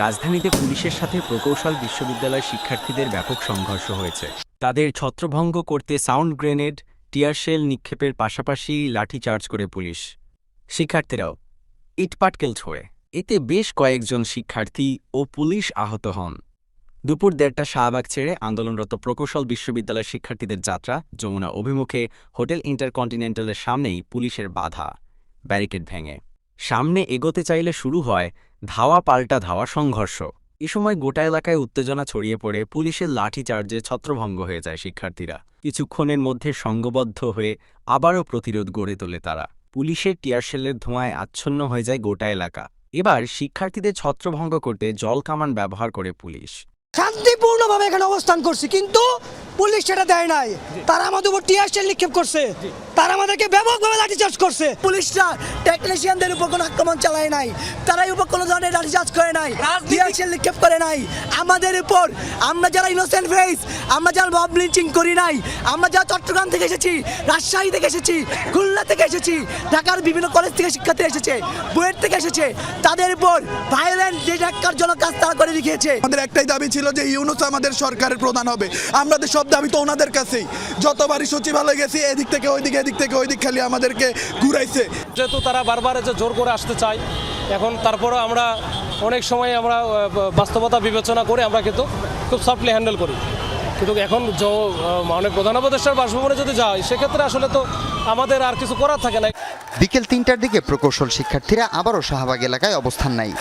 রাজধানীতে পুলিশের সাথে প্রকৌশল বিশ্ববিদ্যালয় শিক্ষার্থীদের ব্যাপক সংঘর্ষ হয়েছে। তাদের ছত্রভঙ্গ করতে সাউন্ড গ্রেনেড, টিয়ারশেল নিক্ষেপের পাশাপাশি লাঠিচার্জ করে পুলিশ। শিক্ষার্থীরাও ইটপাটকেল ছোড়ে। এতে বেশ কয়েকজন শিক্ষার্থী ও পুলিশ আহত হন। দুপুর 1:30 শাহবাগ ছেড়ে আন্দোলনরত প্রকৌশল বিশ্ববিদ্যালয়ের শিক্ষার্থীদের যাত্রা যমুনা অভিমুখে হোটেল ইন্টারকন্টিনেন্টালের সামনেই পুলিশের বাধা, ব্যারিকেড ভেঙে। সামনে এগোতে চাইলে শুরু হয় ধাওয়া পাল্টা ধাওয়া সংঘর্ষ। এ সময় গোটা এলাকায় উত্তেজনা ছড়িয়ে পড়ে পুলিশের লাঠিচার্জে ছত্রভঙ্গ হয়ে যায় শিক্ষার্থীরা। কিছুক্ষণের মধ্যে সংঘবদ্ধ হয়ে আবারও প্রতিরোধ গড়ে তোলে তারা। পুলিশের টিয়ারশেলের ধোঁয়ায় আচ্ছন্ন হয়ে যায় গোটা এলাকা। এবার শিক্ষার্থীদের ছত্রভঙ্গ করতে জলকামান ব্যবহার করে পুলিশ। শান্তিপূর্ণভাবে এখানে অবস্থান করছি, কিন্তু পুলিশ সেটা দেয় নাই। তারা আমাদের উপর টিয়ারশেল নিক্ষেপ করছে, তারা আমাদেরকে ব্যাপকভাবে লাঠিচার্জ করছে। পুলিশরা টেকনিশিয়ানদের উপর কোনো আক্রমণ চালায় নাই, তারাই উপর কোনো ধরনের লাঠিচার্জ করে নাই, টিয়ারশেল নিক্ষেপ করে নাই আমাদের উপর। আমরা যারা ইনোসেন্ট ফেস, আমরা যারা মব লিঞ্চিং করি নাই, আমরা যারা চট্টগ্রাম থেকে এসেছি, রাজশাহী থেকে এসেছি, খুলনা থেকে এসেছি, ঢাকার বিভিন্ন কলেজ থেকে শিক্ষার্থী এসেছে, বুয়েট থেকে এসেছে, তাদের উপর ভায়োলেন্ট যে ন্যাক্কারজনক কাজ তারা করে দেখিয়েছে। আমাদের একটাই দাবি ছিল যে ইউনূস আমাদের সরকারের প্রধান হবে। আমাদের সব দাবি তো ওনাদের কাছেই। যতবারই সচিবালয়ে গেছি এদিক থেকে ওইদিকে, এদিক থেকে ওইদিক, খালি আমাদেরকে ঘুরাইছে। যেহেতু তারা বারবার যে জোর করে আসতে চায়, এখন তারপরও আমরা অনেক সময় আমরা বাস্তবতা বিবেচনা করে আমরা কিন্তু খুব সফটলি হ্যান্ডেল করি। কিন্তু এখন মানে প্রধান উপদেষ্টার বাসভবনে যদি যাই, সেক্ষেত্রে আসলে তো আমাদের আর কিছু করার থাকে না। বিকেল 3টার দিকে প্রকৌশল শিক্ষার্থীরা আবারও শাহবাগ এলাকায় অবস্থান নেয়।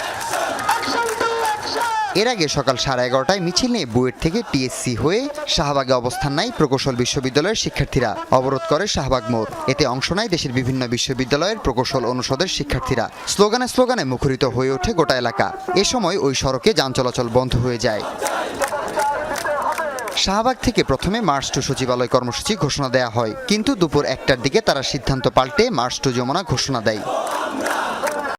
এর আগে সকাল 11:30টায় মিছিল নিয়ে বুয়েট থেকে টিএসসি হয়ে শাহবাগে অবস্থান নেয় প্রকৌশল বিশ্ববিদ্যালয়ের শিক্ষার্থীরা। অবরোধ করে শাহবাগ মোড়। এতে অংশ নেয় দেশের বিভিন্ন বিশ্ববিদ্যালয়ের প্রকৌশল অনুষদের শিক্ষার্থীরা। স্লোগানে স্লোগানে মুখরিত হয়ে ওঠে গোটা এলাকা। এ সময় ওই সড়কে যান চলাচল বন্ধ হয়ে যায়। শাহবাগ থেকে প্রথমে মার্চ টু সচিবালয় কর্মসূচি ঘোষণা দেওয়া হয়, কিন্তু দুপুর 1টার দিকে তারা সিদ্ধান্ত পাল্টে মার্চ টু যমুনা ঘোষণা দেয়।